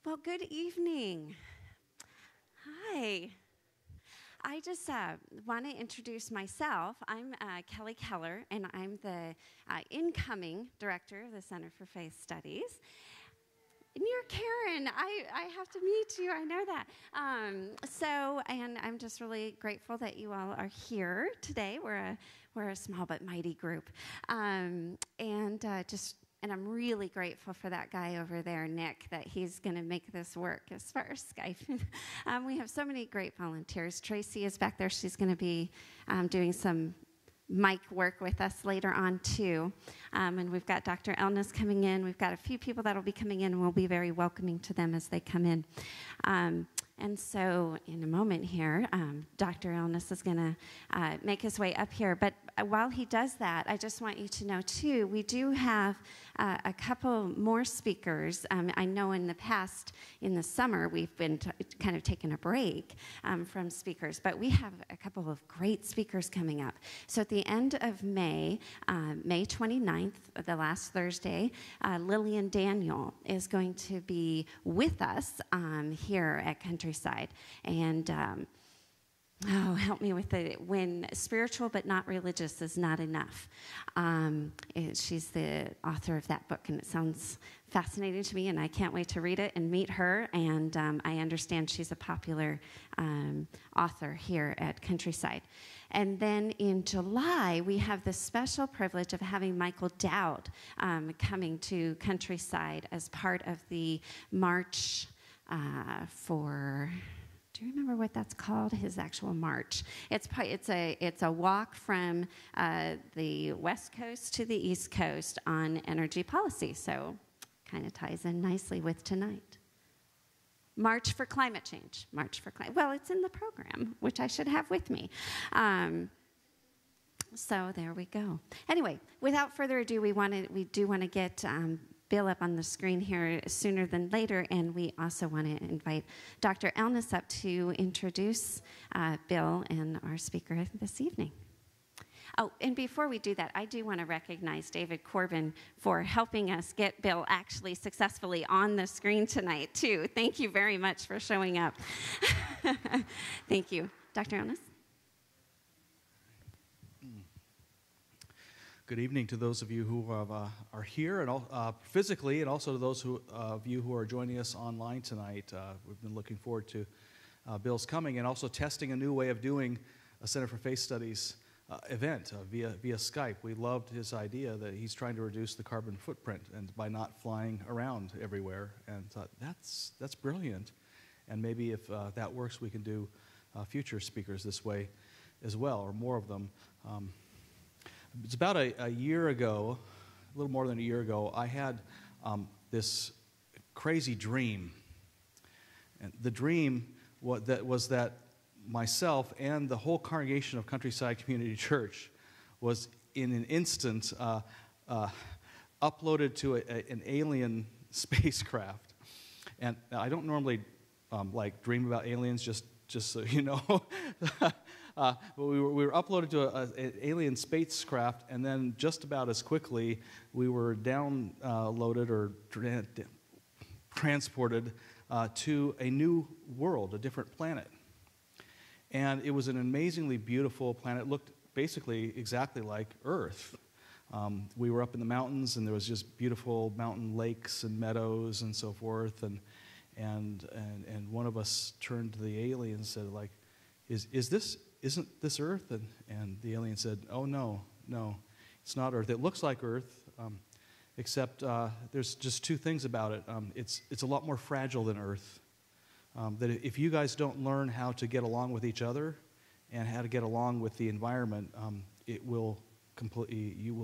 Well, good evening. Hi. I just want to introduce myself. I'm Kelly Keller, and I'm the incoming director of the Center for Faith Studies. And you're Karen. I have to meet you. I know that. And I'm just really grateful that you all are here today. We're a small but mighty group, And I'm really grateful for that guy over there, Nick, that he's going to make this work as far as Skype. We have so many great volunteers. Tracy is back there. She's going to be doing some mic work with us later on, too. And we've got Dr. Elnis coming in. We've got a few people that will be coming in, and we'll be very welcoming to them as they come in. And so in a moment here, Dr. Elnis is going to make his way up here. But while he does that, I just want you to know, too, we do have a couple more speakers. I know in the past, in the summer, we've been kind of taking a break from speakers. But we have a couple of great speakers coming up. So at the end of May, May 29th, the last Thursday, Lillian Daniel is going to be with us here at Countryside. And help me with it. When spiritual but not religious is not enough. She's the author of that book, and it sounds fascinating to me, and I can't wait to read it and meet her. And I understand she's a popular author here at Countryside. And then in July, we have the special privilege of having Michael Dowd coming to Countryside as part of the March for... Do you remember what that's called? His actual march. It's a walk from the West Coast to the East Coast on energy policy. So, kind of ties in nicely with tonight. March for climate change. March for climate. Well, it's in the program, which I should have with me. So there we go. Anyway, without further ado, we do want to get Bill up on the screen here sooner than later, and we also want to invite Dr. Elnis up to introduce Bill and our speaker this evening. Oh, and before we do that, I do want to recognize David Corbin for helping us get Bill actually successfully on the screen tonight, too. Thank you very much for showing up. Thank you. Dr. Elnis? Good evening to those of you who are here and physically, and also to those of you who are joining us online tonight. We've been looking forward to Bill's coming and also testing a new way of doing a Center for Faith Studies event via Skype. We loved his idea that he's trying to reduce the carbon footprint and by not flying around everywhere, and thought that's brilliant. And maybe if that works, we can do future speakers this way as well, or more of them. It's about a year ago, a little more than a year ago, I had this crazy dream. And the dream was that myself and the whole congregation of Countryside Community Church was in an instant uploaded to an alien spacecraft. And I don't normally dream about aliens, just so you know. But we were uploaded to an alien spacecraft, and then just about as quickly we were downloaded or transported to a new world, a different planet. And it was an amazingly beautiful planet. It looked basically exactly like Earth. We were up in the mountains, and there was just beautiful mountain lakes and meadows and so forth. And one of us turned to the alien and said, isn't this Earth? And the alien said, oh, no, it's not Earth. It looks like Earth, except there's just two things about it. It's a lot more fragile than Earth. That if you guys don't learn how to get along with each other and how to get along with the environment, you will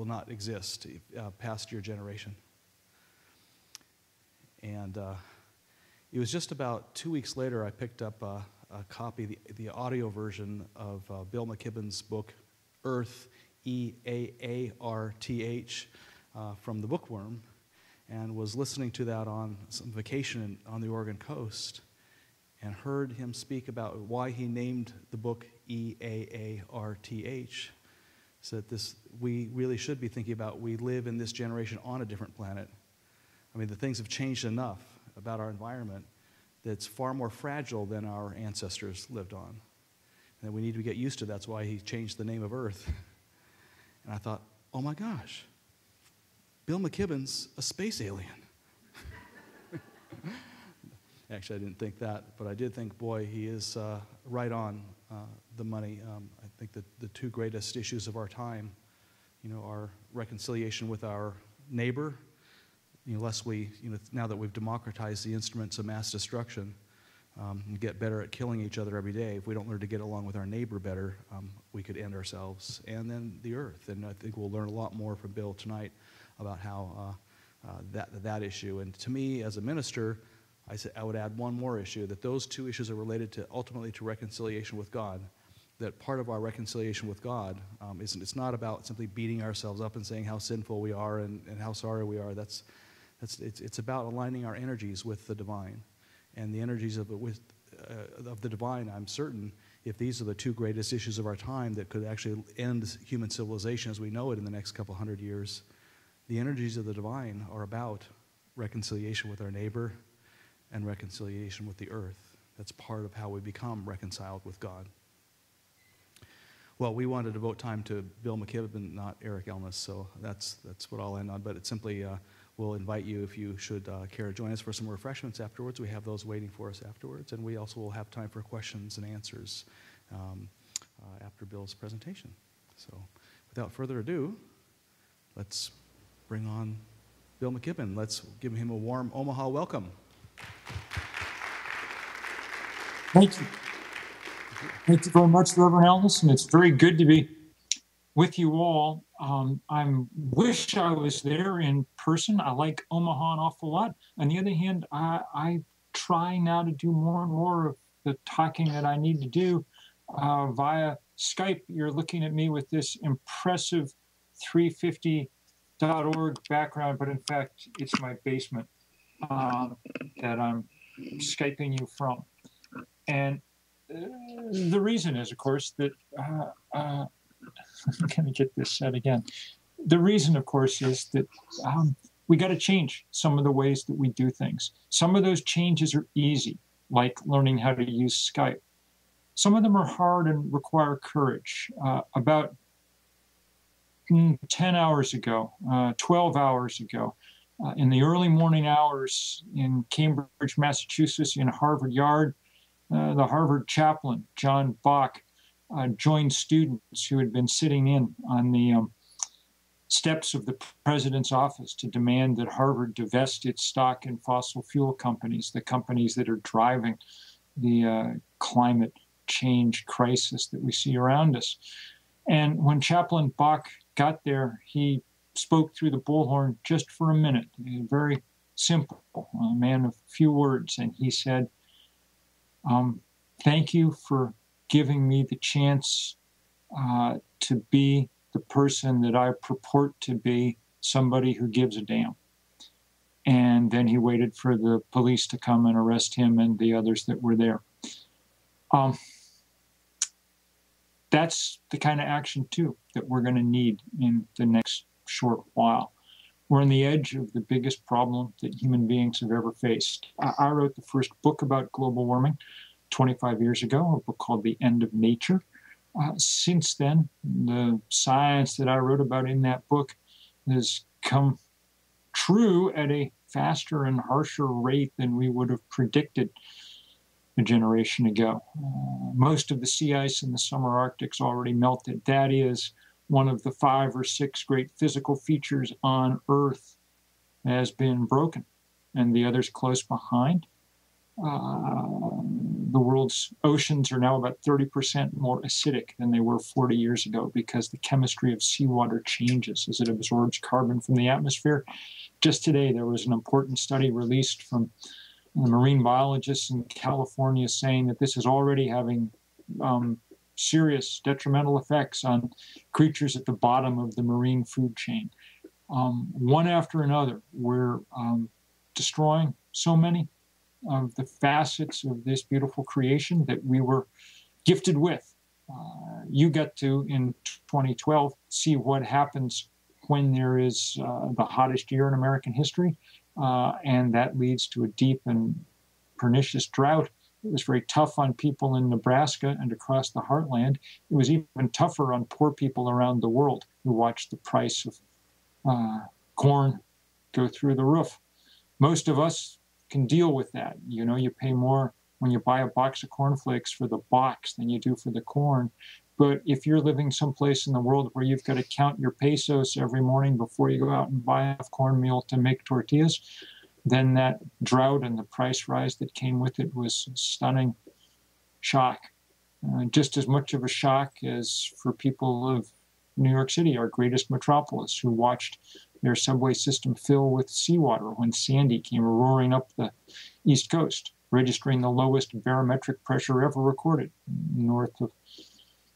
not exist past your generation. And it was just about 2 weeks later I picked up a copy, the audio version of Bill McKibben's book, Earth, E-A-A-R-T-H, from the Bookworm, and was listening to that on some vacation on the Oregon coast, and heard him speak about why he named the book E-A-A-R-T-H. So that we really should be thinking about, we live in this generation on a different planet. I mean, the things have changed enough. about our environment that's far more fragile than our ancestors lived on. And that we need to get used to. That's why he changed the name of Earth. And I thought, oh my gosh, Bill McKibben's a space alien. Actually, I didn't think that, but I did think, boy, he is right on the money. I think that the two greatest issues of our time, are reconciliation with our neighbor, lest we, now that we've democratized the instruments of mass destruction, and get better at killing each other every day. If we don't learn to get along with our neighbor better, we could end ourselves and then the earth. And I think we'll learn a lot more from Bill tonight about how that issue. And to me, as a minister, I would add one more issue, that those two issues are related to ultimately to reconciliation with God. That part of our reconciliation with God it's not about simply beating ourselves up and saying how sinful we are and how sorry we are. It's about aligning our energies with the divine. And the energies of the divine, I'm certain, if these are the two greatest issues of our time that could actually end human civilization as we know it in the next couple hundred years, the energies of the divine are about reconciliation with our neighbor and reconciliation with the earth. That's part of how we become reconciled with God. Well, we wanted to devote time to Bill McKibben, not Eric Elmas, so that's what I'll end on. But it simply we'll invite you, if you should care to join us, for some refreshments afterwards. We have those waiting for us afterwards, and we also will have time for questions and answers after Bill's presentation. So without further ado, let's bring on Bill McKibben. Let's give him a warm Omaha welcome. Thank you. Thank you very much, Reverend Ellis, and it's very good to be with you all. I wish I was there in person. I like Omaha an awful lot. On the other hand, I try now to do more and more of the talking that I need to do via Skype. You're looking at me with this impressive 350.org background, but in fact, it's my basement that I'm Skyping you from. And the reason is, of course, that I'm going to get this said again. The reason, of course, is that we got to change some of the ways that we do things. Some of those changes are easy, like learning how to use Skype. Some of them are hard and require courage. About 10 hours ago, 12 hours ago, in the early morning hours in Cambridge, Massachusetts, in Harvard Yard, the Harvard chaplain, John Bach, joined students who had been sitting in on the steps of the president's office to demand that Harvard divest its stock in fossil fuel companies, the companies that are driving the climate change crisis that we see around us. And when Chaplain Bach got there, he spoke through the bullhorn just for a minute, very simple, a man of few words. And he said, thank you for giving me the chance to be the person that I purport to be, somebody who gives a damn. And then he waited for the police to come and arrest him and the others that were there. That's the kind of action, too, that we're going to need in the next short while. We're on the edge of the biggest problem that human beings have ever faced. I wrote the first book about global warming 25 years ago, a book called The End of Nature. Since then, the science that I wrote about in that book has come true at a faster and harsher rate than we would have predicted a generation ago. Most of the sea ice in the summer Arctic's already melted. That is one of the 5 or 6 great physical features on Earth has been broken, and the others close behind. The world's oceans are now about 30% more acidic than they were 40 years ago because the chemistry of seawater changes as it absorbs carbon from the atmosphere. Just today, there was an important study released from marine biologists in California saying that this is already having serious detrimental effects on creatures at the bottom of the marine food chain. One after another, we're destroying so many of the facets of this beautiful creation that we were gifted with. You got to, in 2012, see what happens when there is the hottest year in American history. and that leads to a deep and pernicious drought. It was very tough on people in Nebraska and across the heartland. It was even tougher on poor people around the world who watched the price of corn go through the roof. Most of us can deal with that. You know, you pay more when you buy a box of cornflakes for the box than you do for the corn. But if you're living someplace in the world where you've got to count your pesos every morning before you go out and buy enough cornmeal to make tortillas, then that drought and the price rise that came with it was a stunning shock. Just as much of a shock as for people of New York City, our greatest metropolis, who watched their subway system fill with seawater when Sandy came roaring up the East Coast, registering the lowest barometric pressure ever recorded north of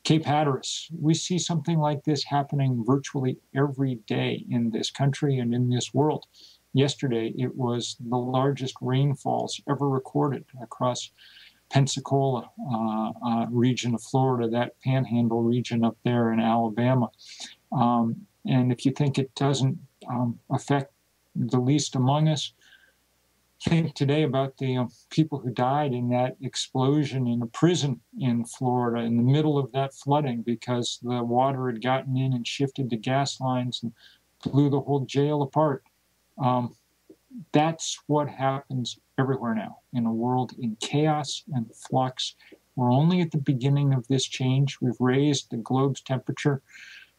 Cape Hatteras. We see something like this happening virtually every day in this country and in this world. Yesterday, it was the largest rainfalls ever recorded across Pensacola region of Florida, that panhandle region up there in Alabama. And if you think it doesn't affect the least among us, think today about the people who died in that explosion in a prison in Florida in the middle of that flooding because the water had gotten in and shifted the gas lines and blew the whole jail apart. That's what happens everywhere now in a world in chaos and flux. We're only at the beginning of this change. We've raised the globe's temperature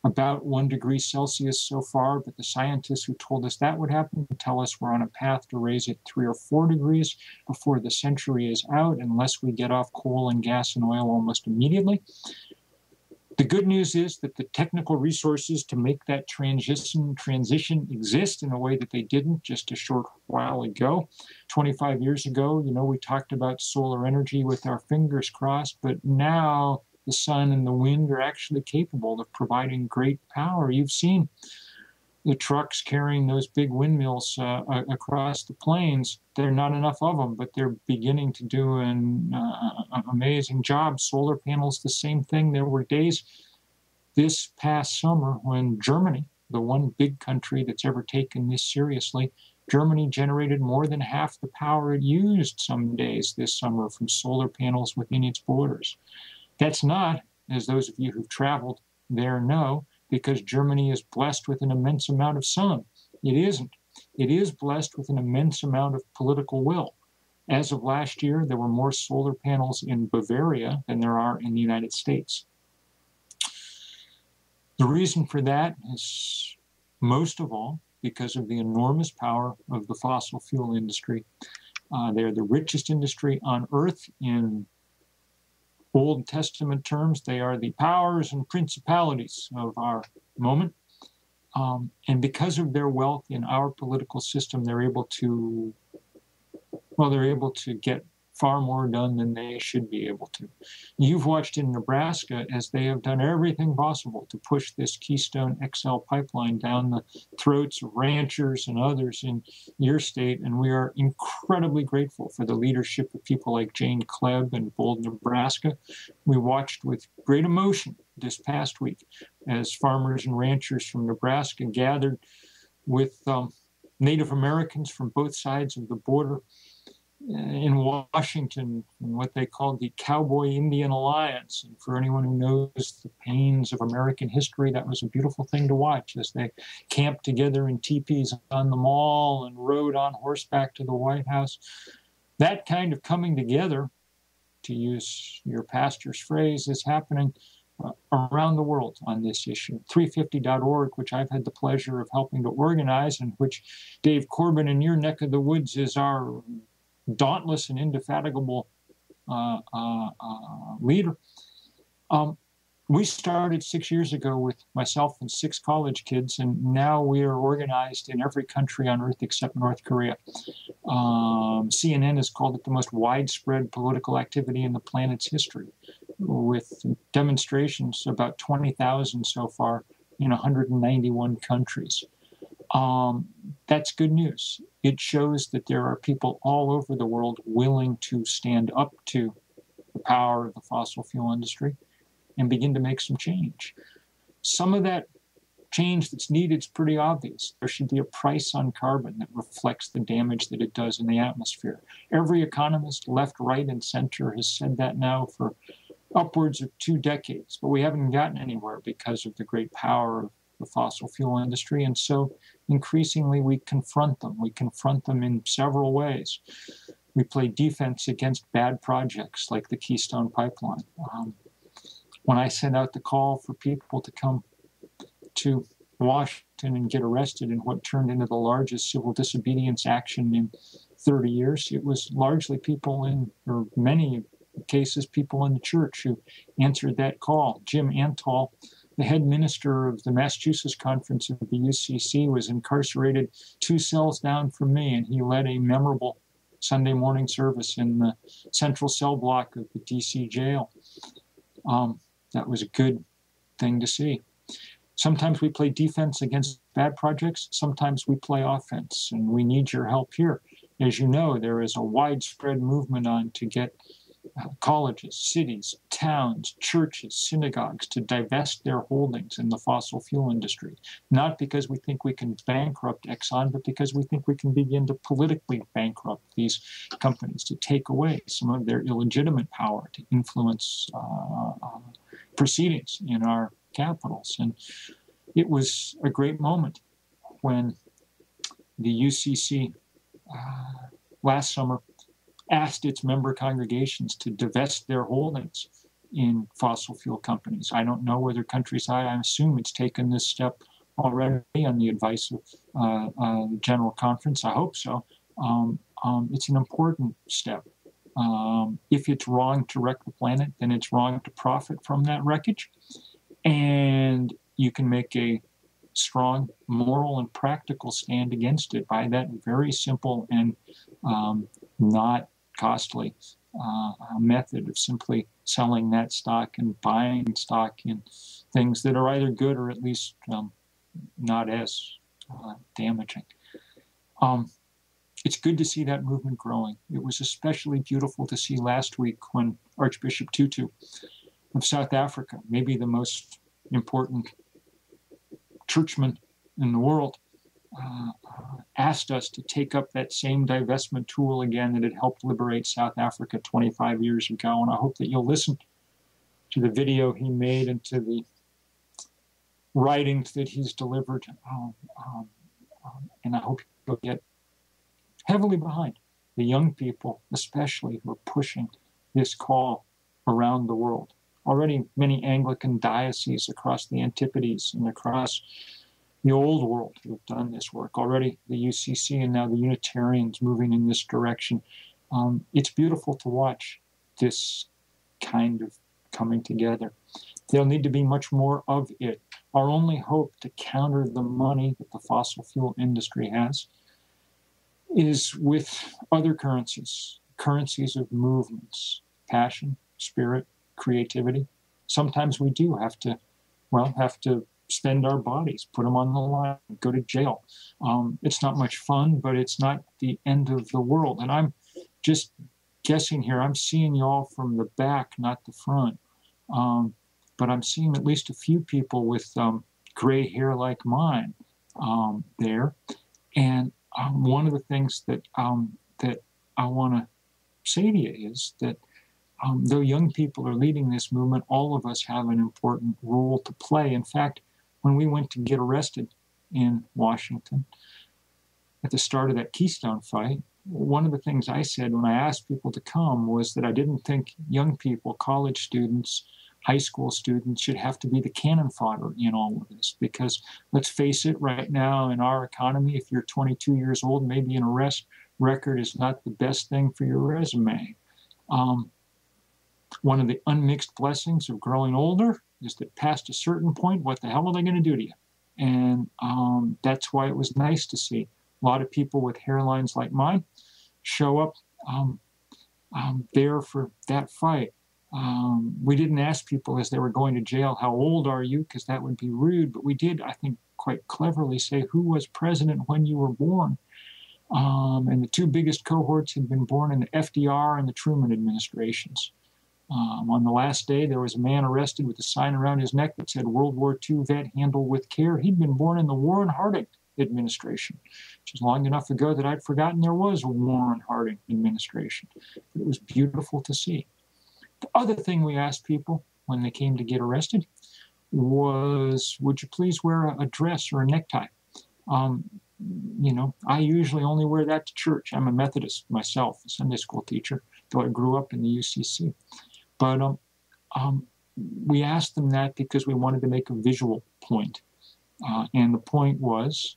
about 1 degree Celsius so far, but the scientists who told us that would happen tell us we're on a path to raise it 3 or 4 degrees before the century is out, unless we get off coal and gas and oil almost immediately. The good news is that the technical resources to make that transition exist in a way that they didn't just a short while ago. 25 years ago, you know, we talked about solar energy with our fingers crossed, but now the sun and the wind are actually capable of providing great power. You've seen the trucks carrying those big windmills across the plains. There are not enough of them, but they're beginning to do an amazing job. Solar panels, the same thing. There were days this past summer when Germany, the one big country that's ever taken this seriously, Germany generated more than half the power it used some days this summer from solar panels within its borders. That's not, as those of you who've traveled there know, because Germany is blessed with an immense amount of sun. It isn't. It is blessed with an immense amount of political will. As of last year, there were more solar panels in Bavaria than there are in the United States. The reason for that is, most of all, because of the enormous power of the fossil fuel industry. They're the richest industry on Earth in Old Testament terms. They are the powers and principalities of our moment. And because of their wealth in our political system, they're able to get far more done than they should be able to. You've watched in Nebraska as they have done everything possible to push this Keystone XL pipeline down the throats of ranchers and others in your state, and we are incredibly grateful for the leadership of people like Jane Klebb in Bold, Nebraska. We watched with great emotion this past week as farmers and ranchers from Nebraska gathered with Native Americans from both sides of the border in Washington, in what they called the Cowboy Indian Alliance. And for anyone who knows the pains of American history, that was a beautiful thing to watch as they camped together in teepees on the mall and rode on horseback to the White House. That kind of coming together, to use your pastor's phrase, is happening around the world on this issue. 350.org, which I've had the pleasure of helping to organize, and which Dave Corbin in your neck of the woods is our dauntless and indefatigable leader. We started 6 years ago with myself and 6 college kids, and now we are organized in every country on earth except North Korea. CNN has called it the most widespread political activity in the planet's history, with demonstrations, about 20,000 so far, in 191 countries. That's good news. It shows that there are people all over the world willing to stand up to the power of the fossil fuel industry and begin to make some change. Some of that change that's needed is pretty obvious. There should be a price on carbon that reflects the damage that it does in the atmosphere. Every economist, left, right, and center, has said that now for upwards of 2 decades, but we haven't gotten anywhere because of the great power of the fossil fuel industry. And so increasingly we confront them. We confront them in several ways. We play defense against bad projects like the Keystone Pipeline. When I sent out the call for people to come to Washington and get arrested in what turned into the largest civil disobedience action in 30 years, it was largely people in, or many cases, people in the church who answered that call. Jim Antal, the head minister of the Massachusetts conference of the UCC, was incarcerated 2 cells down from me, and he led a memorable Sunday morning service in the central cell block of the DC jail. That was a good thing to see. Sometimes we play defense against bad projects. Sometimes we play offense, and we need your help here. As you know, there is a widespread movement on to get colleges, cities, towns, churches, synagogues to divest their holdings in the fossil fuel industry. Not because we think we can bankrupt Exxon, but because we think we can begin to politically bankrupt these companies, to take away some of their illegitimate power to influence proceedings in our capitals. And it was a great moment when the UCC last summer asked its member congregations to divest their holdings in fossil fuel companies. I don't know whether Countryside, I assume it's taken this step already on the advice of the General Conference. I hope so. It's an important step. If it's wrong to wreck the planet, then it's wrong to profit from that wreckage. And you can make a strong moral and practical stand against it by that very simple and not costly method of simply selling that stock and buying stock in things that are either good or at least not as damaging. It's good to see that movement growing. It was especially beautiful to see last week when Archbishop Tutu of South Africa, maybe the most important churchman in the world, asked us to take up that same divestment tool again that had helped liberate South Africa 25 years ago. And I hope that you'll listen to the video he made and to the writings that he's delivered. And I hope you'll get heavily behind the young people, especially, who are pushing this call around the world. Already many Anglican dioceses across the Antipodes and across the old world who have done this work. Already the UCC and now the Unitarians moving in this direction. It's beautiful to watch this kind of coming together. There'll need to be much more of it. Our only hope to counter the money that the fossil fuel industry has is with other currencies, currencies of movements, passion, spirit, creativity. Sometimes we do have to spend our bodies, put them on the line, go to jail. It's not much fun, but it's not the end of the world. And I'm just guessing here. I'm seeing you all from the back, not the front. But I'm seeing at least a few people with gray hair like mine there. And one of the things that I want to say to you is that though young people are leading this movement, all of us have an important role to play. In fact, when we went to get arrested in Washington at the start of that Keystone fight, one of the things I said when I asked people to come was that I didn't think young people, college students, high school students should have to be the cannon fodder in all of this. Because let's face it, right now in our economy, if you're 22 years old, maybe an arrest record is not the best thing for your resume. One of the unmixed blessings of growing older is that past a certain point, what the hell are they going to do to you? And that's why it was nice to see a lot of people with hairlines like mine show up there for that fight. We didn't ask people as they were going to jail, how old are you? Because that would be rude. But we did, I think, quite cleverly say, who was president when you were born? And the two biggest cohorts had been born in the FDR and the Truman administrations. On the last day, there was a man arrested with a sign around his neck that said World War II vet, handle with care. He'd been born in the Warren Harding administration, which is long enough ago that I'd forgotten there was a Warren Harding administration. But it was beautiful to see. The other thing we asked people when they came to get arrested was, would you please wear a dress or a necktie? I usually only wear that to church. I'm a Methodist myself, a Sunday school teacher, though I grew up in the UCC. But we asked them that because we wanted to make a visual point. And the point was,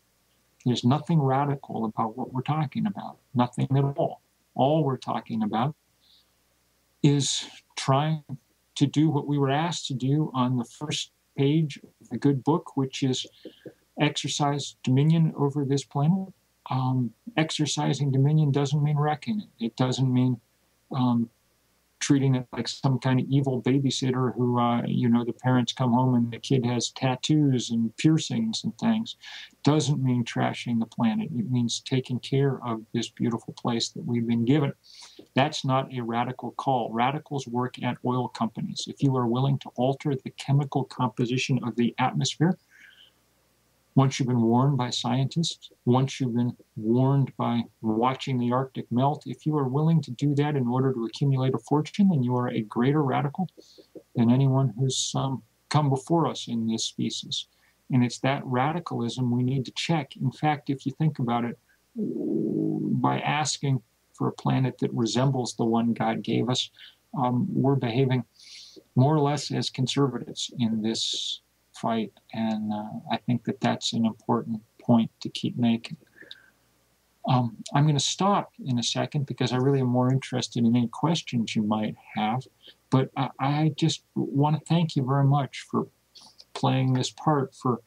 there's nothing radical about what we're talking about. Nothing at all. All we're talking about is trying to do what we were asked to do on the first page of the good book, which is exercise dominion over this planet. Exercising dominion doesn't mean wrecking it. It doesn't mean treating it like some kind of evil babysitter who, the parents come home and the kid has tattoos and piercings and things. Doesn't mean trashing the planet. It means taking care of this beautiful place that we've been given. That's not a radical call. Radicals work at oil companies. If you are willing to alter the chemical composition of the atmosphere, once you've been warned by scientists, once you've been warned by watching the Arctic melt, if you are willing to do that in order to accumulate a fortune, then you are a greater radical than anyone who's come before us in this species. And it's that radicalism we need to check. In fact, if you think about it, by asking for a planet that resembles the one God gave us, we're behaving more or less as conservatives in this fight, and I think that that's an important point to keep making. I'm going to stop in a second because I really am more interested in any questions you might have, but I just want to thank you very much for playing this part, for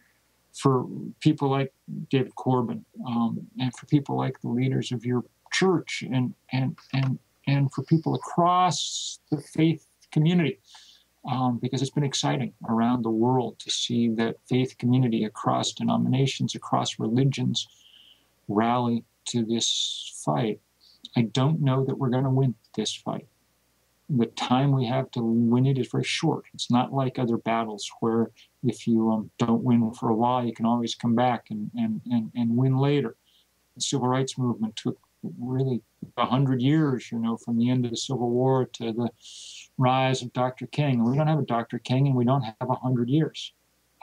people like David Corbin, and for people like the leaders of your church, and for people across the faith community. Because it's been exciting around the world to see that faith community across denominations, across religions, rally to this fight. I don't know that we're going to win this fight. The time we have to win it is very short. It's not like other battles where if you don't win for a while, you can always come back and win later. The civil rights movement took really 100 years, from the end of the Civil War to the rise of Dr. King. We don't have a Dr. King, and we don't have 100 years.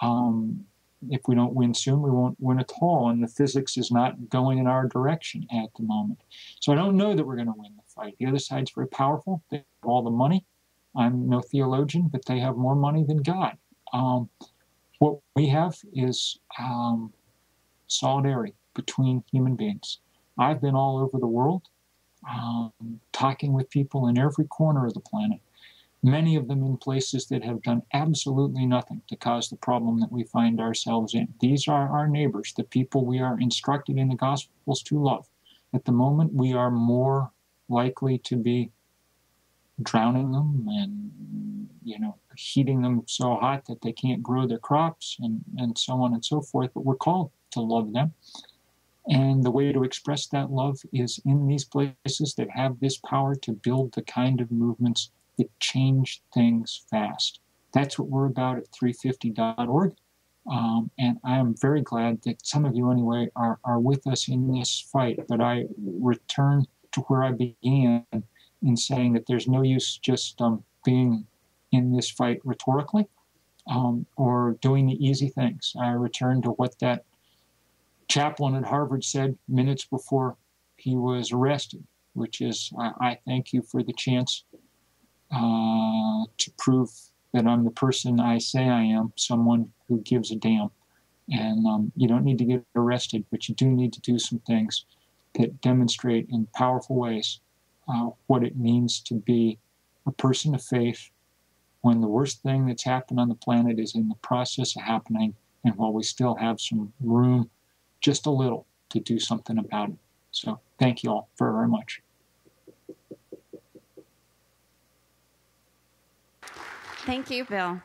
If we don't win soon, we won't win at all, and the physics is not going in our direction at the moment. So I don't know that we're going to win the fight. The other side's very powerful. They have all the money. I'm no theologian, but they have more money than God. What we have is solidarity between human beings. I've been all over the world, talking with people in every corner of the planet, many of them in places that have done absolutely nothing to cause the problem that we find ourselves in. These are our neighbors, the people we are instructed in the Gospels to love. At the moment, we are more likely to be drowning them and, heating them so hot that they can't grow their crops and so on and so forth, but we're called to love them. And the way to express that love is in these places that have this power to build the kind of movements that change things fast. That's what we're about at 350.org. And I am very glad that some of you, anyway, are with us in this fight. But I return to where I began in saying that there's no use just being in this fight rhetorically or doing the easy things. I return to what that chaplain at Harvard said minutes before he was arrested, which is, I thank you for the chance to prove that I'm the person I say I am, someone who gives a damn. And you don't need to get arrested, but you do need to do some things that demonstrate in powerful ways what it means to be a person of faith when the worst thing that's happened on the planet is in the process of happening, and while we still have some room, just a little, to do something about it. So thank you all very, very much. Thank you, Bill.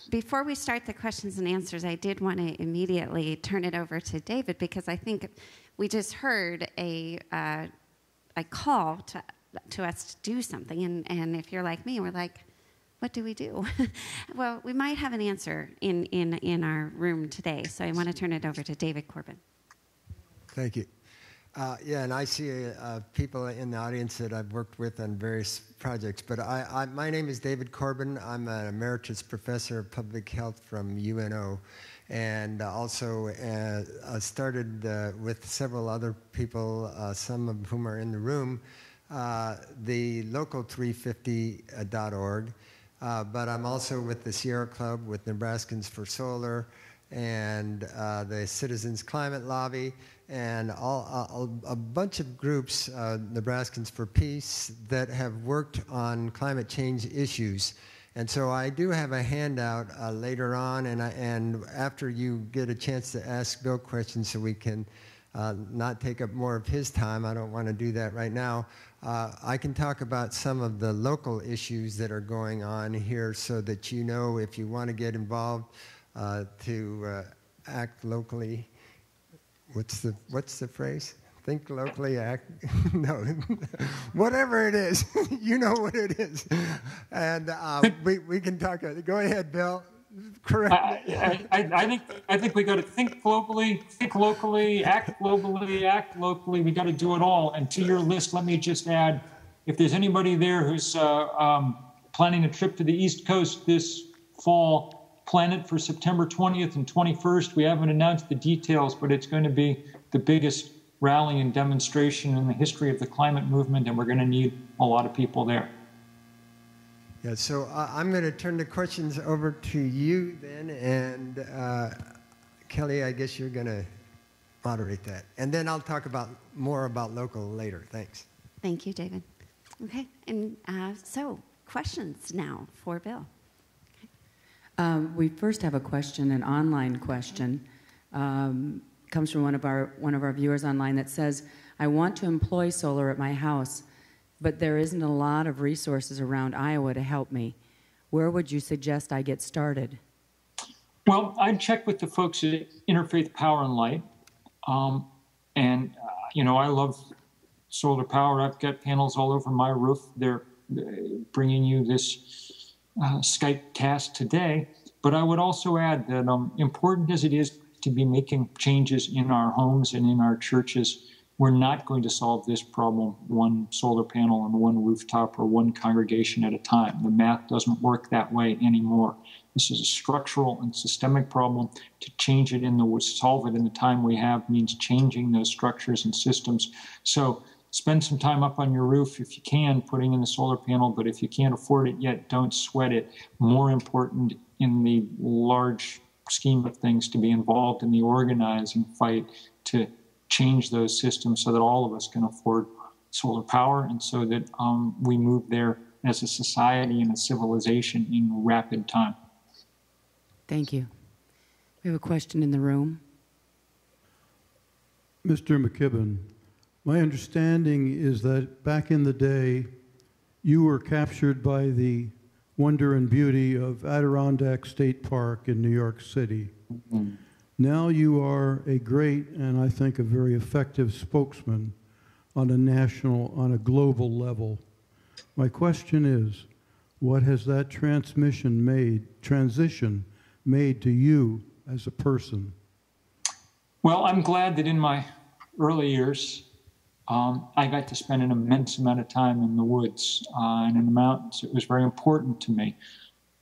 Before we start the questions and answers, I did want to immediately turn it over to David, because I think we just heard a call to to us to do something. And if you're like me, we're like, what do we do? Well, we might have an answer in our room today. So I want to turn it over to David Corbin. Thank you. Yeah, and I see people in the audience that I've worked with on various projects. But my name is David Corbin. I'm an emeritus professor of public health from UNO, and also started with several other people, some of whom are in the room, the local 350.org. But I'm also with the Sierra Club, with Nebraskans for Solar, and the Citizens Climate Lobby, and a bunch of groups, Nebraskans for Peace, that have worked on climate change issues. And so I do have a handout later on, and after you get a chance to ask Bill questions so we can not take up more of his time, I don't want to do that right now, I can talk about some of the local issues that are going on here so that you know if you want to get involved to act locally. What's the phrase? Think locally, act. No, whatever it is, you know what it is, and we can talk. Go ahead, Bill. Correct. I think we got to think globally, think locally, act locally. We got to do it all. And to your list, let me just add, if there's anybody there who's planning a trip to the East Coast this fall, plan it for September 20th and 21st. We haven't announced the details, but it's going to be the biggest rally and demonstration in the history of the climate movement, and we're going to need a lot of people there. Yeah, so I'm going to turn the questions over to you then, and Kelly, I guess you're going to moderate that. And then I'll talk more about local later. Thanks. Thank you, David. Okay, and so questions now for Bill. We first have a question, an online question. Comes from one of our viewers online that says, I want to employ solar at my house, but there isn't a lot of resources around Iowa to help me. Where would you suggest I get started? Well, I'd check with the folks at Interfaith Power and Light. You know, I love solar power. I've got panels all over my roof. They're bringing you this Skype task today. But I would also add that important as it is to be making changes in our homes and in our churches, we're not going to solve this problem one solar panel on one rooftop or one congregation at a time. The math doesn't work that way anymore. This is a structural and systemic problem. To change it solve it in the time we have means changing those structures and systems. So spend some time up on your roof if you can, putting in a solar panel, but if you can't afford it yet, don't sweat it. More important in the large scheme of things to be involved in the organizing fight to change those systems so that all of us can afford solar power and so that we move there as a society and a civilization in rapid time. Thank you. We have a question in the room. Mr. McKibben, my understanding is that back in the day, you were captured by the wonder and beauty of Adirondack State Park in New York City. Mm-hmm. Now you are a great and I think a very effective spokesman on a global level. My question is, what has that transition made to you as a person? Well, I'm glad that in my early years, I got to spend an immense amount of time in the woods and in the mountains. It was very important to me.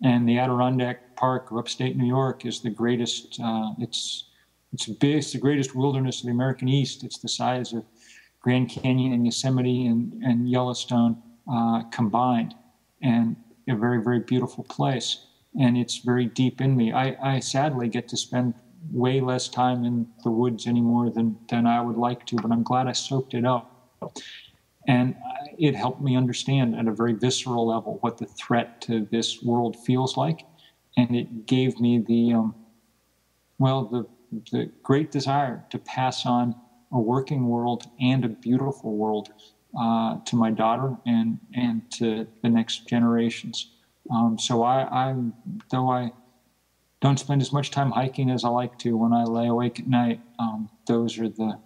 And the Adirondack Park of upstate New York is the greatest, it's the greatest wilderness of the American East. It's the size of Grand Canyon and Yosemite and Yellowstone combined, and a very, very beautiful place. And it's very deep in me. I sadly get to spend way less time in the woods anymore than I would like to, but I'm glad I soaked it up. And it helped me understand at a very visceral level what the threat to this world feels like. And it gave me the great desire to pass on a working world and a beautiful world to my daughter and to the next generations. So though I don't spend as much time hiking as I like to when I lay awake at night, those are the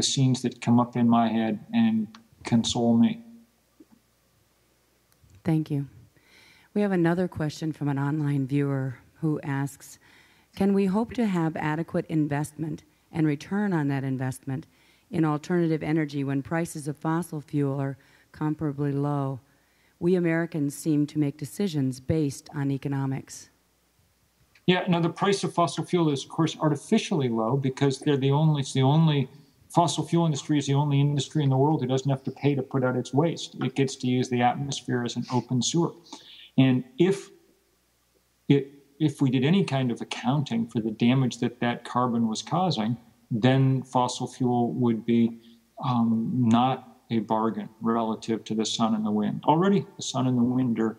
scenes that come up in my head and console me. Thank you. We have another question from an online viewer who asks, can we hope to have adequate investment and return on that investment in alternative energy when prices of fossil fuel are comparably low? We Americans seem to make decisions based on economics. Yeah, no, the price of fossil fuel is, of course, artificially low because it's the only fossil fuel industry is the only industry in the world who doesn't have to pay to put out its waste. It gets to use the atmosphere as an open sewer. And if we did any kind of accounting for the damage that carbon was causing, then fossil fuel would be not a bargain relative to the sun and the wind. Already, the sun and the wind are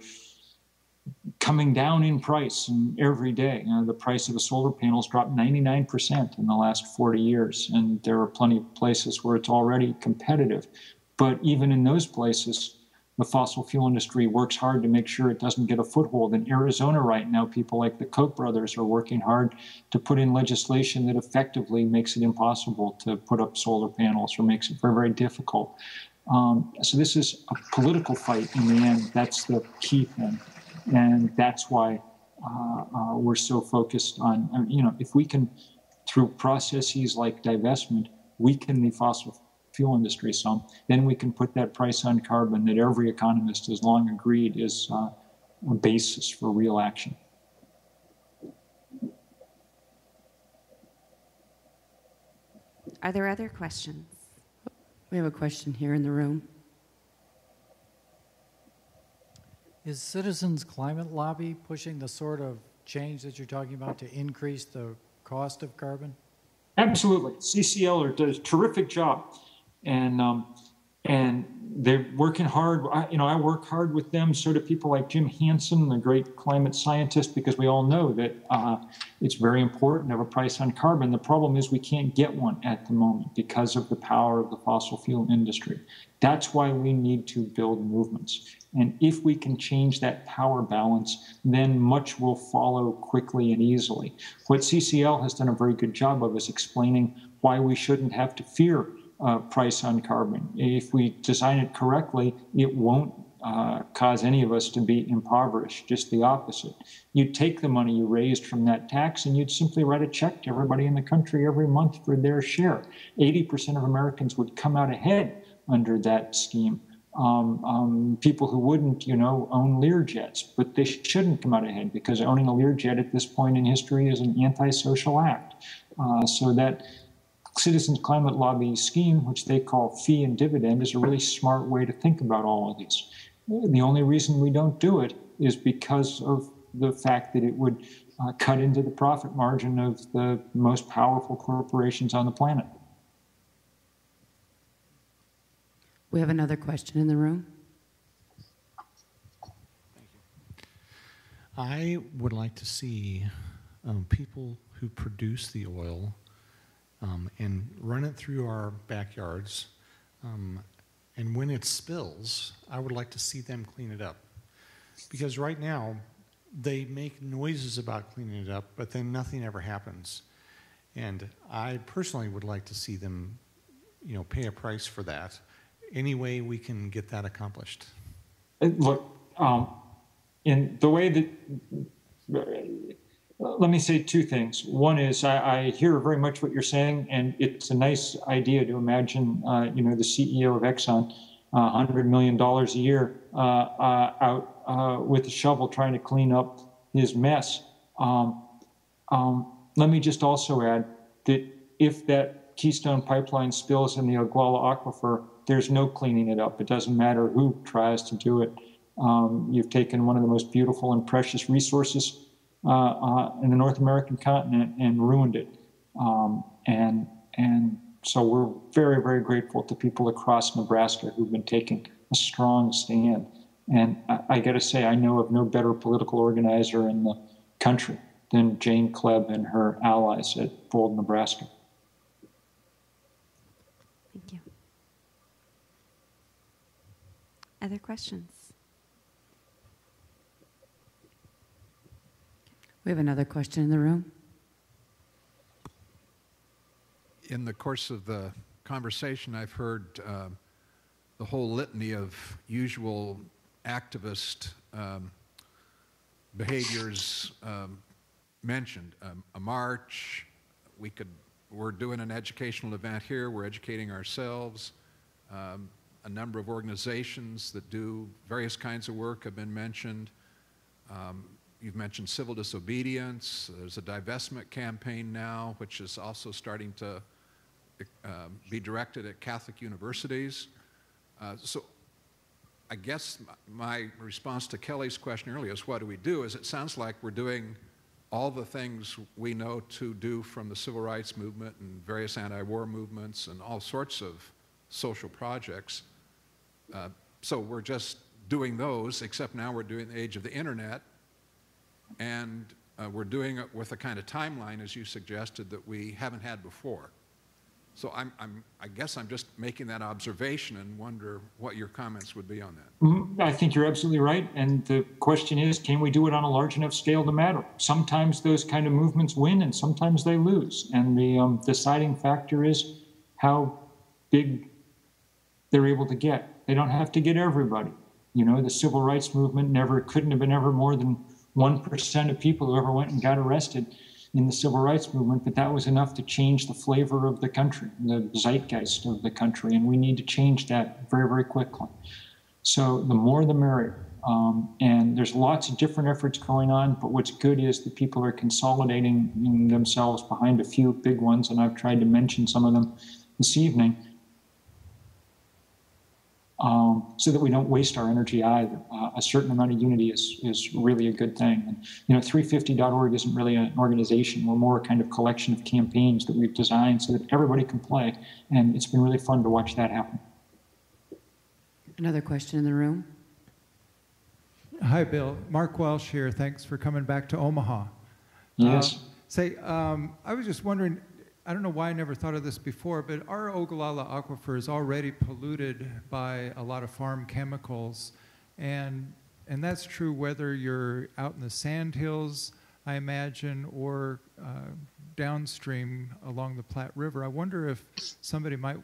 coming down in price every day. The price of the solar panels dropped 99% in the last 40 years, and there are plenty of places where it's already competitive. But even in those places, the fossil fuel industry works hard to make sure it doesn't get a foothold. In Arizona right now, people like the Koch brothers are working hard to put in legislation that effectively makes it impossible to put up solar panels or makes it very, very difficult. So this is a political fight in the end. That's the key thing. And that's why we're so focused on, if we can, through processes like divestment, weaken the fossil fuel industry some, then we can put that price on carbon that every economist has long agreed is a basis for real action. Are there other questions? We have a question here in the room. Is Citizens Climate Lobby pushing the sort of change that you're talking about to increase the cost of carbon? Absolutely. CCL does a terrific job. And they're working hard. I work hard with them. So do people like Jim Hansen, the great climate scientist, because we all know that it's very important to have a price on carbon. The problem is we can't get one at the moment because of the power of the fossil fuel industry. That's why we need to build movements. And if we can change that power balance, then much will follow quickly and easily. What CCL has done a very good job of is explaining why we shouldn't have to fear price on carbon. If we design it correctly, it won't cause any of us to be impoverished, just the opposite. You'd take the money you raised from that tax and you'd simply write a check to everybody in the country every month for their share. 80% of Americans would come out ahead under that scheme. People who wouldn't, own Learjets, but they shouldn't come out ahead because owning a Learjet at this point in history is an antisocial act. So that Citizens Climate Lobby scheme, which they call fee and dividend, is a really smart way to think about all of these. The only reason we don't do it is because of the fact that it would cut into the profit margin of the most powerful corporations on the planet. We have another question in the room. Thank you. I would like to see people who produce the oil and run it through our backyards. And when it spills, I would like to see them clean it up. Because right now, they make noises about cleaning it up, but then nothing ever happens. And I personally would like to see them, pay a price for that. Any way we can get that accomplished? Look, in the way that, let me say two things. One is I hear very much what you're saying, and it's a nice idea to imagine, the CEO of Exxon, $100 million a year out with a shovel trying to clean up his mess. Let me just also add that if that Keystone Pipeline spills in the Oglala Aquifer, there's no cleaning it up. It doesn't matter who tries to do it. You've taken one of the most beautiful and precious resources in the North American continent and ruined it. And so we're very, very grateful to people across Nebraska who've been taking a strong stand. And I got to say, I know of no better political organizer in the country than Jane Klebb and her allies at Bold, Nebraska. Thank you. Other questions? We have another question in the room. In the course of the conversation, I've heard the whole litany of usual activist behaviors mentioned. A march, we're doing an educational event here, we're educating ourselves. A number of organizations that do various kinds of work have been mentioned. You've mentioned civil disobedience. There's a divestment campaign now, which is also starting to be directed at Catholic universities. So I guess my response to Kelly's question earlier is, what do we do? Is it sounds like we're doing all the things we know to do from the civil rights movement and various anti-war movements and all sorts of social projects. So we're just doing those, except now we're doing the age of the internet, and we're doing it with a kind of timeline, as you suggested, that we haven't had before. So I guess I'm just making that observation and wonder what your comments would be on that. I think you're absolutely right. And the question is, can we do it on a large enough scale to matter? Sometimes those kind of movements win and sometimes they lose. And the deciding factor is how big they're able to get. They don't have to get everybody. You know, the civil rights movement couldn't have been ever more than 1% of people who ever went and got arrested in the civil rights movement, but that was enough to change the flavor of the country, the zeitgeist of the country, and we need to change that very, very quickly. So the more the merrier. And there's lots of different efforts going on, but what's good is that people are consolidating themselves behind a few big ones, and I've tried to mention some of them this evening, so that we don't waste our energy either. A certain amount of unity is really a good thing. And, you know, 350.org isn't really an organization. We're more a kind of collection of campaigns that we've designed so that everybody can play. And it's been really fun to watch that happen. Another question in the room? Hi, Bill. Mark Welsh here. Thanks for coming back to Omaha. Yes. I was just wondering, I don't know why I never thought of this before, but our Ogallala aquifer is already polluted by a lot of farm chemicals, and that's true whether you're out in the sandhills, I imagine, or downstream along the Platte River. I wonder if somebody might,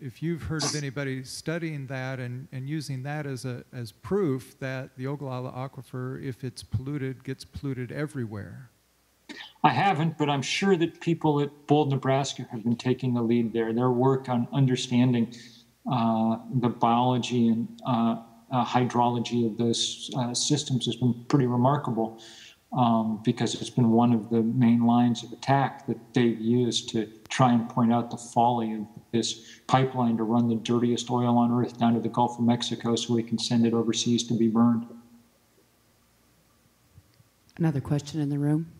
if you've heard of anybody studying that and using that as proof that the Ogallala aquifer, if it's polluted, gets polluted everywhere. I haven't, but I'm sure that people at Bold, Nebraska have been taking the lead there. Their work on understanding the biology and hydrology of those systems has been pretty remarkable, because it's been one of the main lines of attack that they've used to try and point out the folly of this pipeline to run the dirtiest oil on earth down to the Gulf of Mexico so we can send it overseas to be burned. Another question in the room?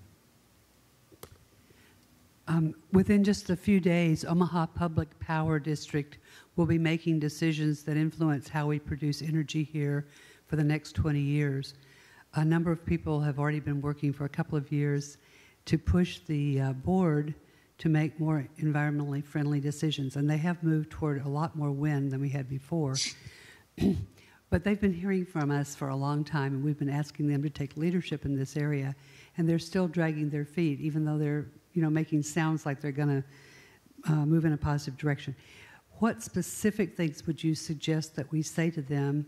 Within just a few days, Omaha Public Power District will be making decisions that influence how we produce energy here for the next 20 years. A number of people have already been working for a couple of years to push the board to make more environmentally friendly decisions, and they have moved toward a lot more wind than we had before. But they've been hearing from us for a long time, and we've been asking them to take leadership in this area, and they're still dragging their feet, even though they're making sounds like they're going to move in a positive direction. What specific things would you suggest that we say to them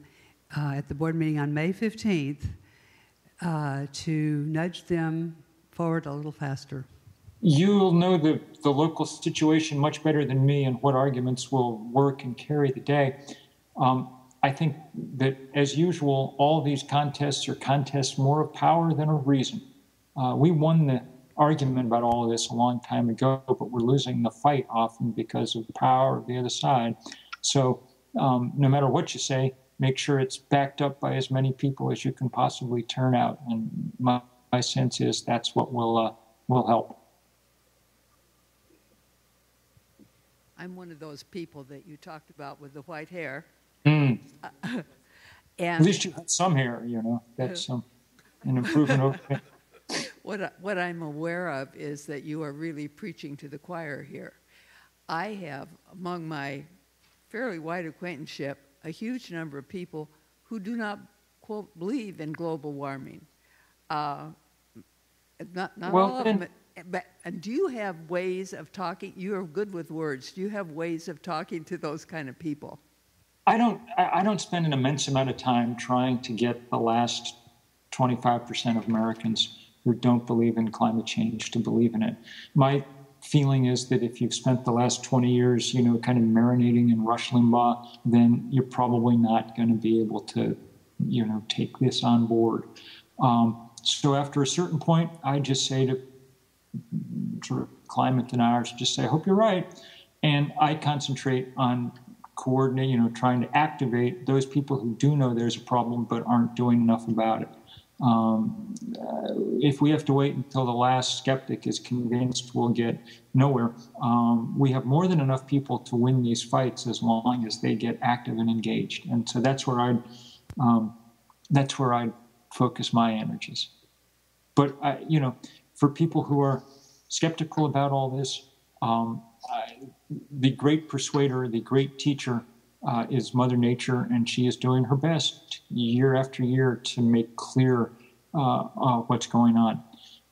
at the board meeting on May 15th to nudge them forward a little faster? You'll know the local situation much better than me and what arguments will work and carry the day. I think that, as usual, all these contests are contests more of power than of reason. We won the argument about all of this a long time ago, but we're losing the fight often because of the power of the other side. So no matter what you say, make sure it's backed up by as many people as you can possibly turn out. And my sense is that's what will help. I'm one of those people that you talked about with the white hair. And at least you had some hair, That's an improvement over there. What I'm aware of is that you are really preaching to the choir here. I have, among my fairly wide acquaintanceship, a huge number of people who do not, quote, believe in global warming. Not all of them. But do you have ways of talking? You are good with words. Do you have ways of talking to those kind of people? I don't spend an immense amount of time trying to get the last 25% of Americans who don't believe in climate change to believe in it. My feeling is that if you've spent the last 20 years, kind of marinating in Rush Limbaugh, then you're probably not going to be able to, take this on board. So after a certain point, I just say to sort of climate deniers, just say, I hope you're right. And I concentrate on coordinating, trying to activate those people who do know there's a problem but aren't doing enough about it. If we have to wait until the last skeptic is convinced, we'll get nowhere. We have more than enough people to win these fights as long as they get active and engaged. And so that's where I'd focus my energies. But for people who are skeptical about all this, the great persuader, the great teacher is Mother Nature, and she is doing her best year after year to make clear what's going on.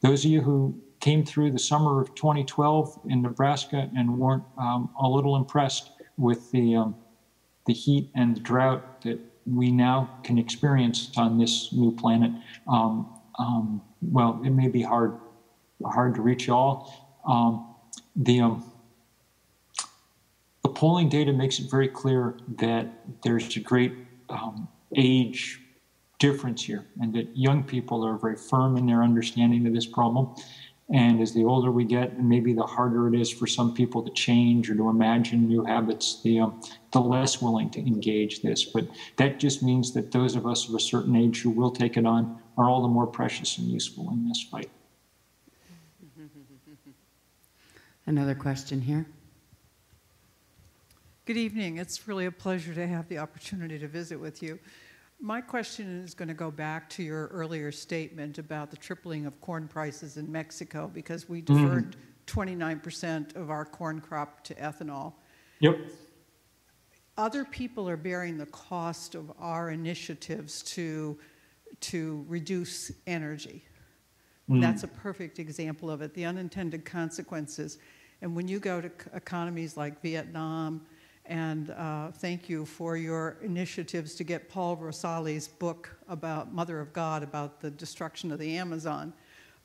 Those of you who came through the summer of 2012 in Nebraska and weren't a little impressed with the heat and the drought that we now can experience on this new planet, well, it may be hard to reach you all. The polling data makes it very clear that there's a great age difference here, and that young people are very firm in their understanding of this problem. And as the older we get, and maybe the harder it is for some people to change or to imagine new habits, the less willing to engage this. But that just means that those of us of a certain age who will take it on are all the more precious and useful in this fight. Another question here. Good evening. It's really a pleasure to have the opportunity to visit with you. My question is going to go back to your earlier statement about the tripling of corn prices in Mexico, because we diverted 29% of our corn crop to ethanol. Yep. Other people are bearing the cost of our initiatives to reduce energy. That's a perfect example of it, the unintended consequences. And when you go to economies like Vietnam, and thank you for your initiatives to get Paul Rosali's book about Mother of God, about the destruction of the Amazon.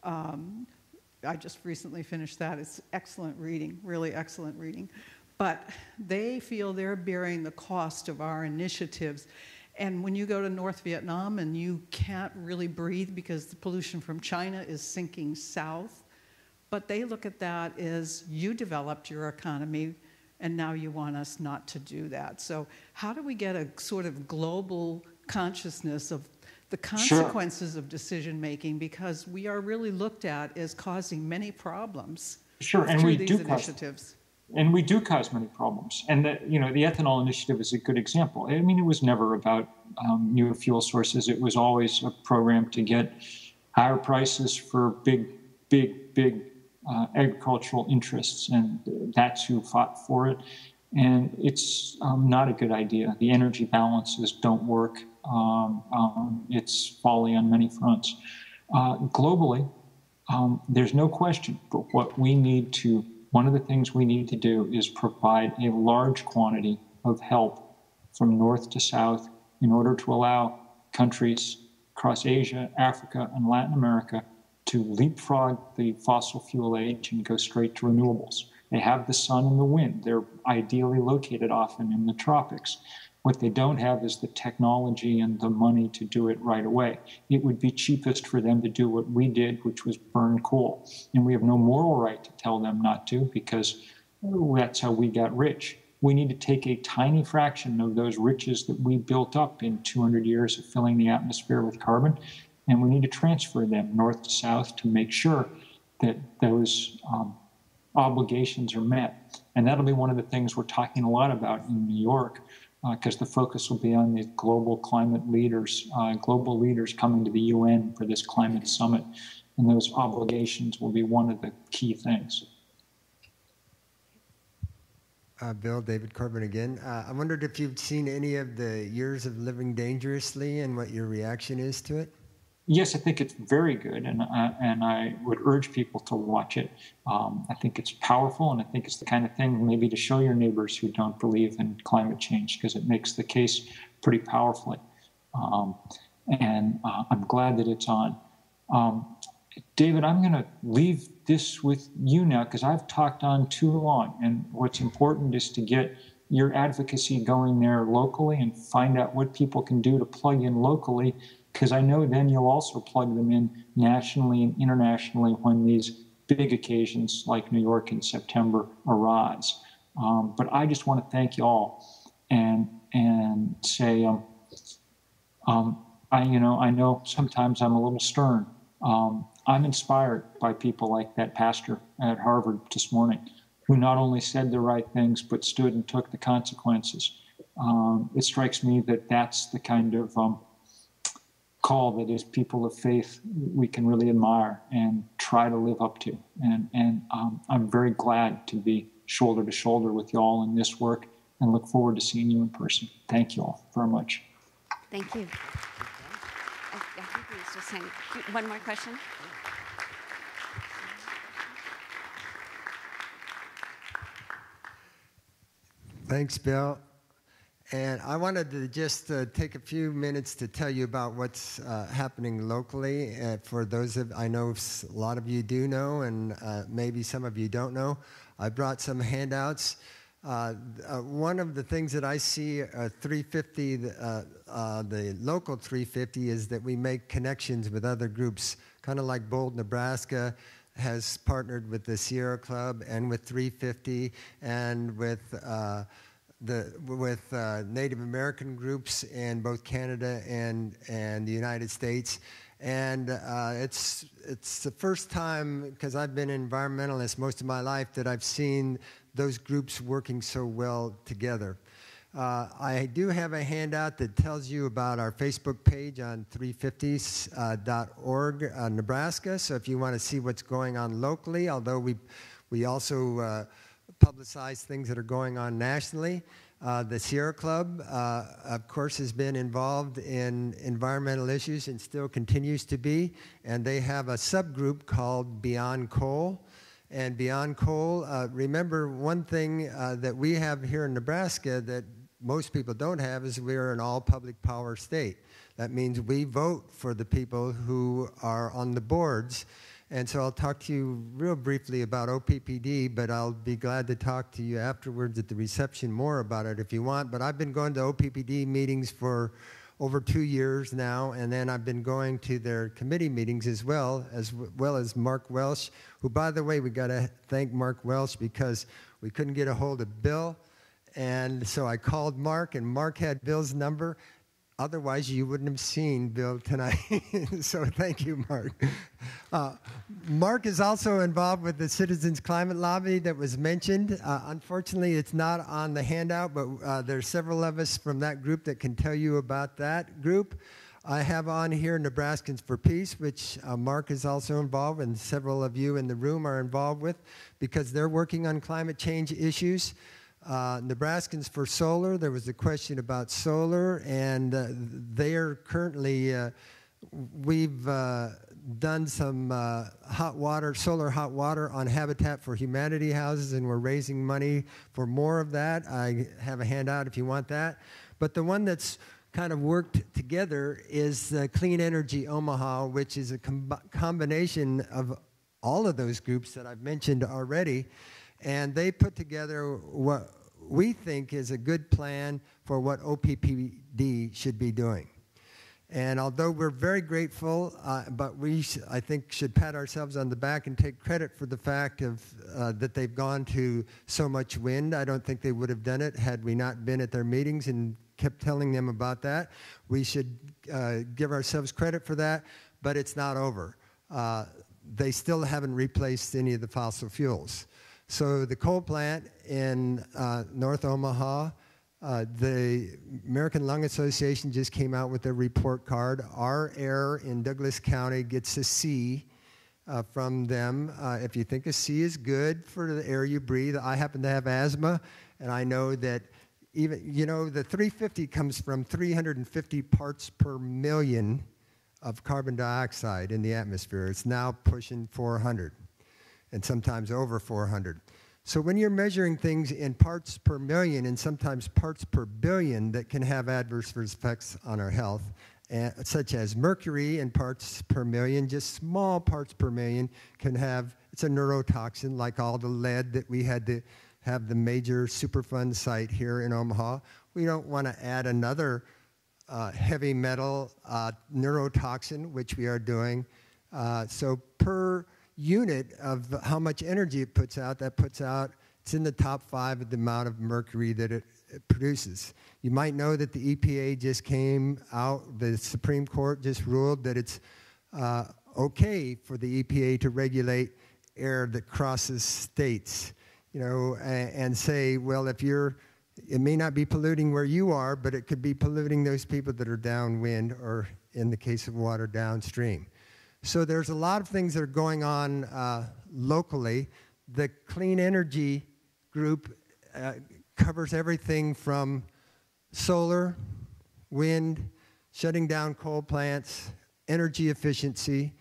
I just recently finished that. It's excellent reading, really excellent reading. But they feel they're bearing the cost of our initiatives. And when you go to North Vietnam and you can't really breathe because the pollution from China is sinking south, but they look at that as you developed your economy and now you want us not to do that. So how do we get a sort of global consciousness of the consequences of decision making, because we are really looked at as causing many problems through these initiatives. And we do cause many problems. And the ethanol initiative is a good example. I mean, it was never about new fuel sources. It was always a program to get higher prices for big agricultural interests, and that's who fought for it. And it's not a good idea. The energy balances don't work. It's folly on many fronts. Globally, there's no question, but one of the things we need to do is provide a large quantity of help from north to south in order to allow countries across Asia, Africa, and Latin America to leapfrog the fossil fuel age and go straight to renewables. They have the sun and the wind. They're ideally located often in the tropics. What they don't have is the technology and the money to do it right away. It would be cheapest for them to do what we did, which was burn coal. And we have no moral right to tell them not to, because that's how we got rich. We need to take a tiny fraction of those riches that we built up in 200 years of filling the atmosphere with carbon, and we need to transfer them north to south to make sure that those obligations are met. And that'll be one of the things we're talking a lot about in New York, because the focus will be on the global climate leaders, global leaders coming to the UN for this climate summit. And those obligations will be one of the key things. Bill, David Corbin again. I wondered if you've seen any of the Years of Living Dangerously and what your reaction is to it? yes, I think it's very good, and I would urge people to watch it. I think it's powerful, and I think it's the kind of thing maybe to show your neighbors who don't believe in climate change, because it makes the case pretty powerfully. I'm glad that it's on. David, I'm going to leave this with you now because I've talked on too long, and what's important is to get your advocacy going there locally and find out what people can do to plug in locally, because I know then you'll also plug them in nationally and internationally when these big occasions like New York in September arise. But I just want to thank you all and say, I know sometimes I'm a little stern. I'm inspired by people like that pastor at Harvard this morning, who not only said the right things, but stood and took the consequences. It strikes me that that's the kind of call that as people of faith we can really admire and try to live up to. And I'm very glad to be shoulder to shoulder with you all in this work and look forward to seeing you in person. Thank you all very much. Thank you. I think we just hang. One more question. Thanks, Bill. And I wanted to just take a few minutes to tell you about what's happening locally. For those of, I know a lot of you do know, and maybe some of you don't know. I brought some handouts. One of the things that I see 350, the local 350, is that we make connections with other groups, kind of like Bold, Nebraska has partnered with the Sierra Club and with 350 and with Native American groups in both Canada and the United States. And it's the first time, because I've been an environmentalist most of my life, that I've seen those groups working so well together. I do have a handout that tells you about our Facebook page on 350s.org Nebraska. So if you want to see what's going on locally, although we also publicize things that are going on nationally. The Sierra Club, of course, has been involved in environmental issues and still continues to be. And they have a subgroup called Beyond Coal. And Beyond Coal, remember one thing that we have here in Nebraska that most people don't have is we're an all-public power state. That means we vote for the people who are on the boards. And so I'll talk to you real briefly about OPPD, but I'll be glad to talk to you afterwards at the reception more about it if you want. But I've been going to OPPD meetings for over 2 years now, and then I've been going to their committee meetings as well as Mark Welsh, who, by the way, we got to thank Mark Welsh because we couldn't get a hold of Bill. And so I called Mark, and Mark had Bill's number. Otherwise, you wouldn't have seen Bill tonight. So thank you, Mark. Mark is also involved with the Citizens Climate Lobby that was mentioned. Unfortunately, it's not on the handout, but there's several of us from that group that can tell you about that group. I have on here Nebraskans for Peace, which Mark is also involved, and several of you in the room are involved with, because they're working on climate change issues. Nebraskans for Solar, there was a question about solar, and they are currently, we've done some solar hot water on Habitat for Humanity houses, and we're raising money for more of that. I have a handout if you want that. But the one that's kind of worked together is Clean Energy Omaha, which is a combination of all of those groups that I've mentioned already. And they put together what we think is a good plan for what OPPD should be doing. And although we're very grateful, but we, I think, should pat ourselves on the back and take credit for the fact of that they've gone to so much wind. I don't think they would have done it had we not been at their meetings and kept telling them about that. We should give ourselves credit for that, but it's not over. They still haven't replaced any of the fossil fuels. So the coal plant in North Omaha, the American Lung Association just came out with a report card. Our air in Douglas County gets a C from them. If you think a C is good for the air you breathe, I happen to have asthma, and I know that even, the 350 comes from 350 parts per million of carbon dioxide in the atmosphere. It's now pushing 400 and sometimes over 400. So when you're measuring things in parts per million and sometimes parts per billion that can have adverse effects on our health, such as mercury in parts per million, just small parts per million can have, it's a neurotoxin like all the lead that we had to have the major Superfund site here in Omaha. We don't want to add another heavy metal neurotoxin, which we are doing. So per unit of how much energy it puts out, it's in the top 5 of the amount of mercury that it produces. You might know that the EPA just came out, the Supreme Court just ruled that it's okay for the EPA to regulate air that crosses states, and say, well, it may not be polluting where you are, but it could be polluting those people that are downwind or, in the case of water, downstream. So there's a lot of things that are going on locally. The clean energy group covers everything from solar, wind, shutting down coal plants, energy efficiency.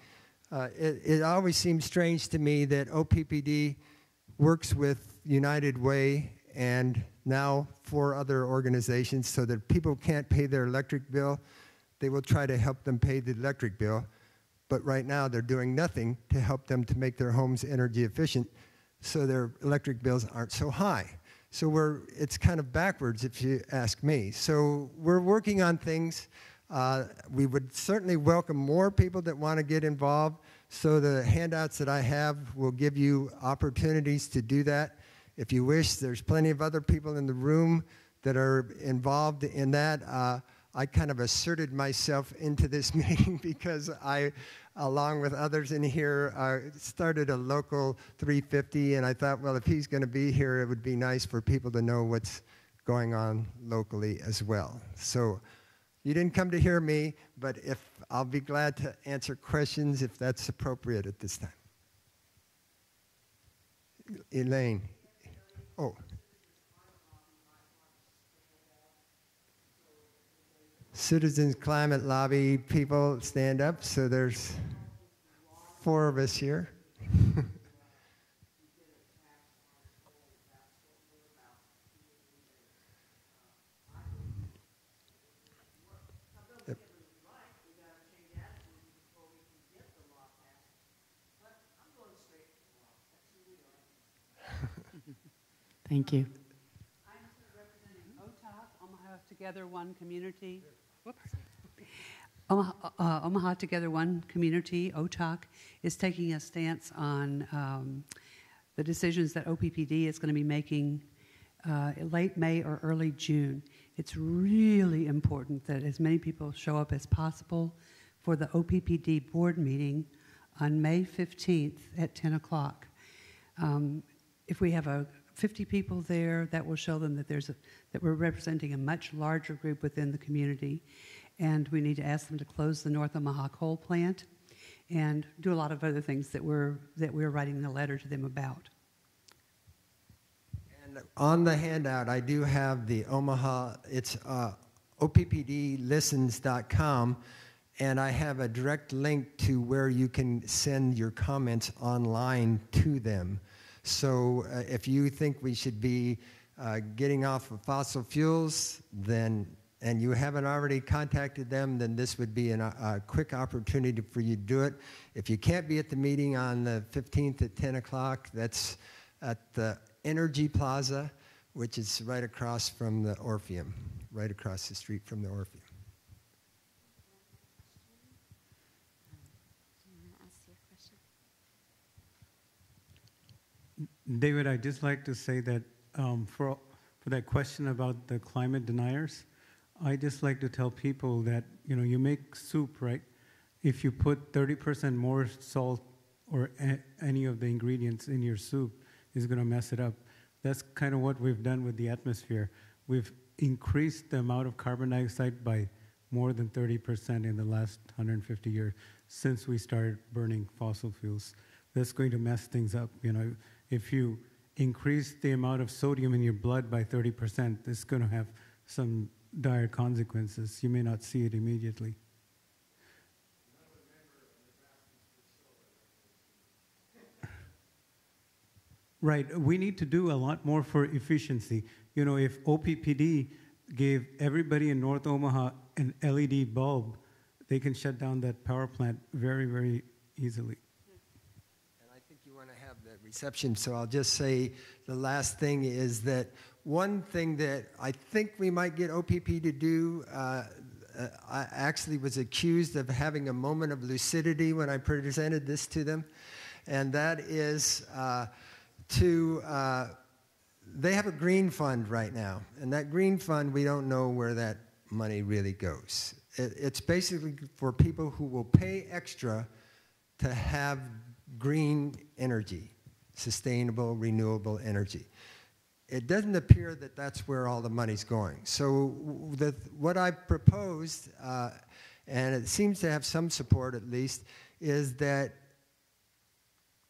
It always seems strange to me that OPPD works with United Way and now 4 other organizations so that people can't pay their electric bill. They will try to help them pay the electric bill. But right now they're doing nothing to help them to make their homes energy efficient so their electric bills aren't so high. So it's kind of backwards if you ask me. So we're working on things. We would certainly welcome more people that want to get involved. So the handouts that I have will give you opportunities to do that. If you wish, there's plenty of other people in the room that are involved in that. I kind of asserted myself into this meeting because I, along with others in here, started a local 350, and I thought, well, if he's going to be here, it would be nice for people to know what's going on locally as well. So you didn't come to hear me, but I'll be glad to answer questions if that's appropriate at this time. Elaine. Oh. Citizens Climate Lobby people stand up. So there's 4 of us here. Thank you. I'm representing OTOC, Omaha Together One Community. Omaha Together One Community, OTOC, is taking a stance on the decisions that OPPD is going to be making late May or early June. It's really important that as many people show up as possible for the OPPD board meeting on May 15th at 10 o'clock. If we have 50 people there, that will show them that that we're representing a much larger group within the community, and we need to ask them to close the North Omaha coal plant and do a lot of other things that we're writing the letter to them about. And on the handout, I do have the Omaha, it's oppdlistens.com, and I have a direct link to where you can send your comments online to them. So if you think we should be getting off of fossil fuels, and you haven't already contacted them, then this would be a quick opportunity for you to do it. If you can't be at the meeting on the 15th at 10 o'clock, that's at the Energy Plaza, which is right across from the Orpheum, right across the street from the Orpheum. David, I'd just like to say that for that question about the climate deniers, I just like to tell people that, you make soup, right? If you put 30% more salt or any of the ingredients in your soup, it's going to mess it up. That's kind of what we've done with the atmosphere. We've increased the amount of carbon dioxide by more than 30% in the last 150 years since we started burning fossil fuels. That's going to mess things up, If you increase the amount of sodium in your blood by 30%, it's going to have some dire consequences. You may not see it immediately. Right. We need to do a lot more for efficiency. You know, if OPPD gave everybody in North Omaha an LED bulb, they can shut down that power plant very, very easily. And I think you want to have that reception, so I'll just say the last thing is that one thing that I think we might get OPP to do, I actually was accused of having a moment of lucidity when I presented this to them, and that is they have a green fund right now, and that green fund, we don't know where that money really goes. It's basically for people who will pay extra to have green energy, sustainable, renewable energy. It doesn't appear that that's where all the money's going. So what I proposed, and it seems to have some support at least, is that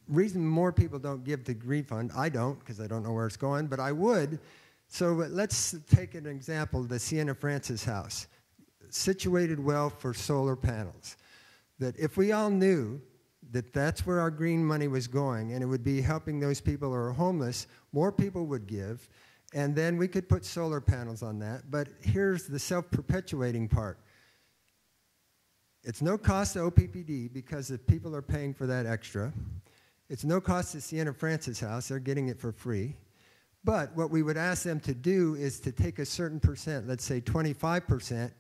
reason more people don't give the green fund, I don't because I don't know where it's going, but I would. So let's take an example, the Sienna Francis house, situated well for solar panels. That if we all knew that that's where our green money was going and it would be helping those people who are homeless, more people would give, and then we could put solar panels on that. But here's the self-perpetuating part. It's no cost to OPPD because the people are paying for that extra. It's no cost to Sienna Francis House. They're getting it for free. But what we would ask them to do is to take a certain percent, let's say 25%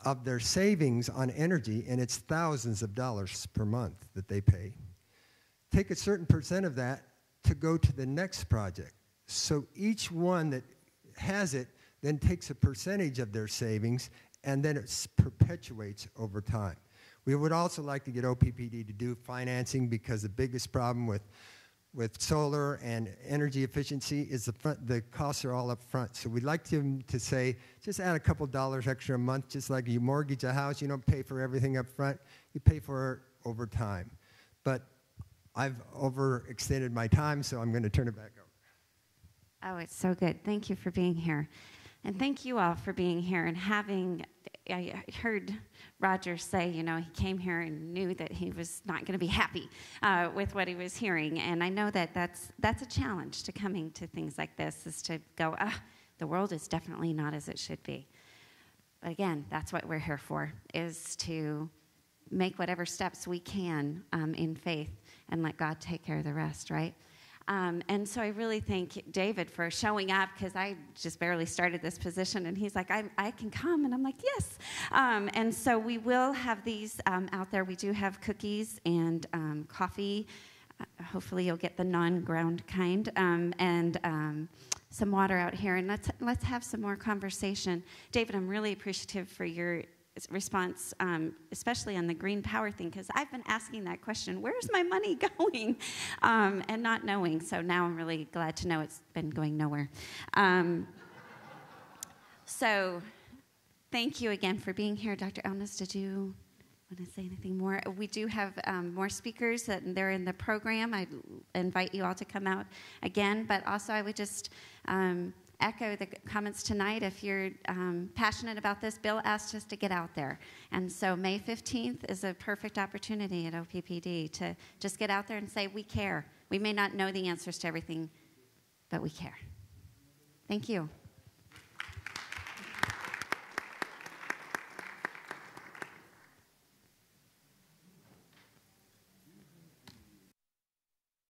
of their savings on energy, and it's thousands of dollars per month that they pay. Take a certain percent of that to go to the next project. So each one that has it then takes a percentage of their savings, and then it perpetuates over time. We would also like to get OPPD to do financing because the biggest problem with solar and energy efficiency is the costs are all up front. So we'd like them to say, just add a couple dollars extra a month, just like you mortgage a house, you don't pay for everything up front, you pay for it over time. But I've overextended my time, so I'm going to turn it back over. Oh, it's so good. Thank you for being here. And thank you all for being here and I heard Roger say, you know, he came here and knew that he was not going to be happy with what he was hearing. And I know that that's a challenge to coming to things like this, is to go, the world is definitely not as it should be. But again, that's what we're here for, is to make whatever steps we can in faith and let God take care of the rest, right? And so I really thank David for showing up, because I just barely started this position, and he's like, I can come, and I'm like, yes. And so we will have these out there. We do have cookies and coffee. Hopefully you'll get the non-ground kind, and some water out here, and let's have some more conversation. David, I'm really appreciative for your response, especially on the green power thing, because I've been asking that question, where's my money going, and not knowing. So now I'm really glad to know it's been going nowhere. So thank you again for being here. Dr. Elmas, did you want to say anything more? We do have more speakers that they're in the program. I invite you all to come out again, but also I would just echo the comments tonight. If you're passionate about this, Bill asked us to get out there. And so May 15th is a perfect opportunity at OPPD to just get out there and say, we care. We may not know the answers to everything, but we care. Thank you.